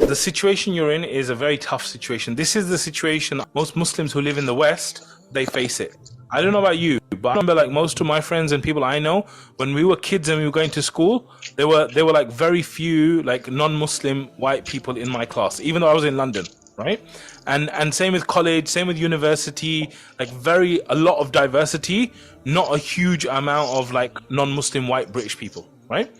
The situation you're in is a very tough situation. This is the situation most Muslims who live in the West, they face it. I don't know about you, but I remember like most of my friends and people I know, when we were kids and we were going to school, there were like very few like non-Muslim white people in my class, even though I was in London, right? And same with college, same with university, like a lot of diversity, not a huge amount of like non-Muslim white British people, right?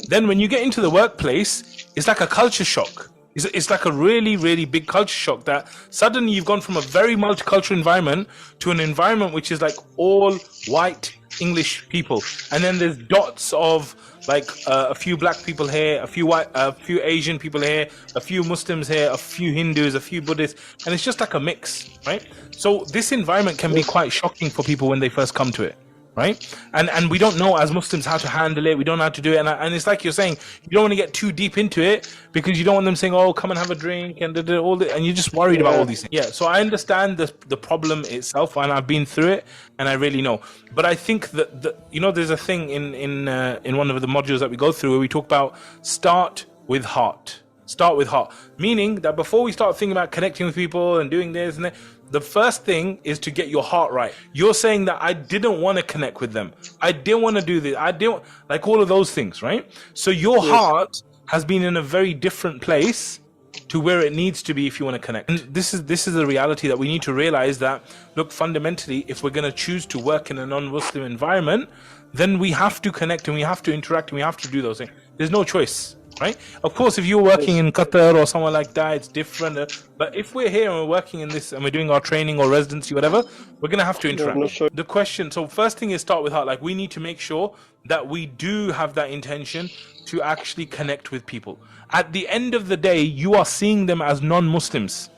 Then when you get into the workplace, it's like a culture shock. It's like a really, really big culture shock that suddenly you've gone from a very multicultural environment to an environment which is like all white English people, and then there's dots of like a few black people here, a few Asian people here, a few Muslims here, a few Hindus, a few Buddhists, and it's just like a mix, right? So this environment can be quite shocking for people when they first come to it. Right, and we don't know as Muslims how to handle it. We don't know how to do it, and it's like you're saying, you don't want to get too deep into it because you don't want them saying, "Oh, come and have a drink," and all that, and you're just worried about all these things. Yeah, so I understand the problem itself, and I've been through it, and I really know. But I think that there's a thing in one of the modules that we go through where we talk about start with heart. Start with heart, meaning that before we start thinking about connecting with people and doing this and that, the first thing is to get your heart right. You're saying that I didn't want to connect with them. I didn't want to do this. I didn't like all of those things, right? So your heart has been in a very different place to where it needs to be if you want to connect. And this is the reality that we need to realize that, look, fundamentally, if we're going to choose to work in a non-Muslim environment, then we have to connect and we have to interact and we have to do those things. There's no choice. Right? Of course, if you're working in Qatar or somewhere like that, it's different. But if we're here and we're working in this and we're doing our training or residency, whatever, we're going to have to interact. The question, so first thing is start with heart. Like we need to make sure that we do have that intention to actually connect with people. At the end of the day, you are seeing them as non-Muslims.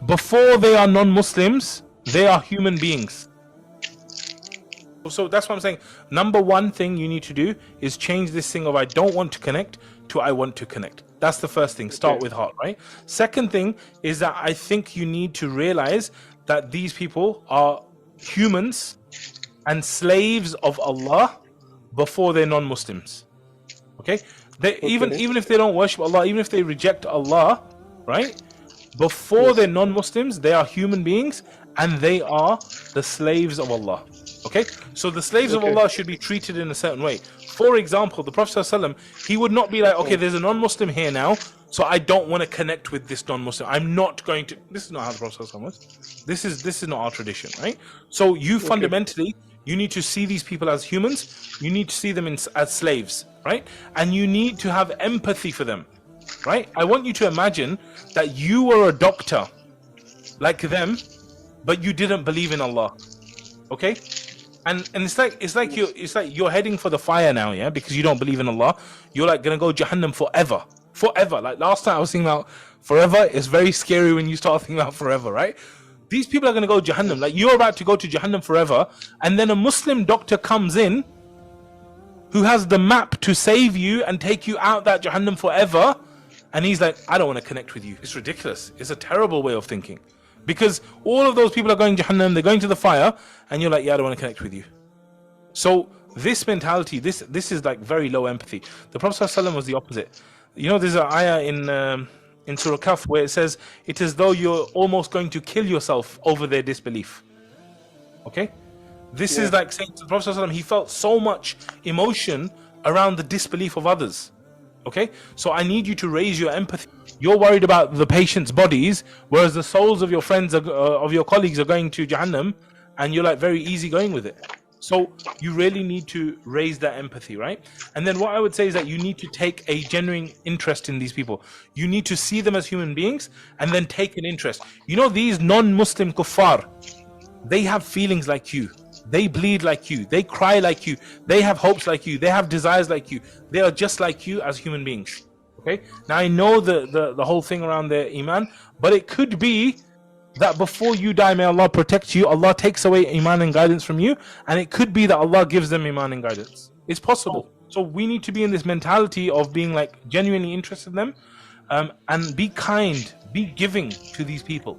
Before they are non-Muslims, they are human beings. So that's what I'm saying. Number one thing you need to do is change this thing of I don't want to connect to I want to connect. That's the first thing. Start with heart, right? Second thing is that I think you need to realize that these people are humans and slaves of Allah before they're non-Muslims. Okay? Even if they don't worship Allah, even if they reject Allah, right? Before they're non-Muslims, they are human beings and they are the slaves of Allah. Okay, so the slaves of Allah should be treated in a certain way. For example, the Prophet ﷺ, he would not be like, okay, there's a non-Muslim here now, so I don't want to connect with this non-Muslim. I'm not going to. This is not how the Prophet ﷺ was. This is not our tradition, right? So you fundamentally, you need to see these people as humans. You need to see them as slaves, right? And you need to have empathy for them, right? I want you to imagine that you were a doctor like them, but you didn't believe in Allah. Okay? And it's like you're heading for the fire now, yeah, because you don't believe in Allah. You're like gonna go Jahannam forever. Like last time I was thinking about forever. It's very scary when you start thinking about forever, right? These people are gonna go Jahannam. Like you're about to go to Jahannam forever, and then a Muslim doctor comes in who has the map to save you and take you out that Jahannam forever, and he's like, I don't want to connect with you. It's ridiculous. It's a terrible way of thinking. Because all of those people are going Jahannam, they're going to the fire, and you're like, yeah, I don't want to connect with you. So this mentality, this is like very low empathy. The Prophet ﷺ was the opposite. You know, there's an ayah in Surah Kahf where it says, it is though you're almost going to kill yourself over their disbelief. Okay? This is like saying to the Prophet ﷺ, he felt so much emotion around the disbelief of others. Okay? So I need you to raise your empathy. You're worried about the patient's bodies, whereas the souls of your friends, of your colleagues are going to Jahannam, and you're like very easy going with it. So you really need to raise that empathy, right? And then what I would say is that you need to take a genuine interest in these people. You need to see them as human beings and then take an interest. You know, these non-Muslim kuffar, they have feelings like you. They bleed like you. They cry like you. They have hopes like you. They have desires like you. They are just like you as human beings. Okay? Now I know the whole thing around their iman, but it could be that before you die, may Allah protect you, Allah takes away iman and guidance from you, and it could be that Allah gives them iman and guidance. It's possible. So we need to be in this mentality of being like genuinely interested in them, and be kind, be giving to these people.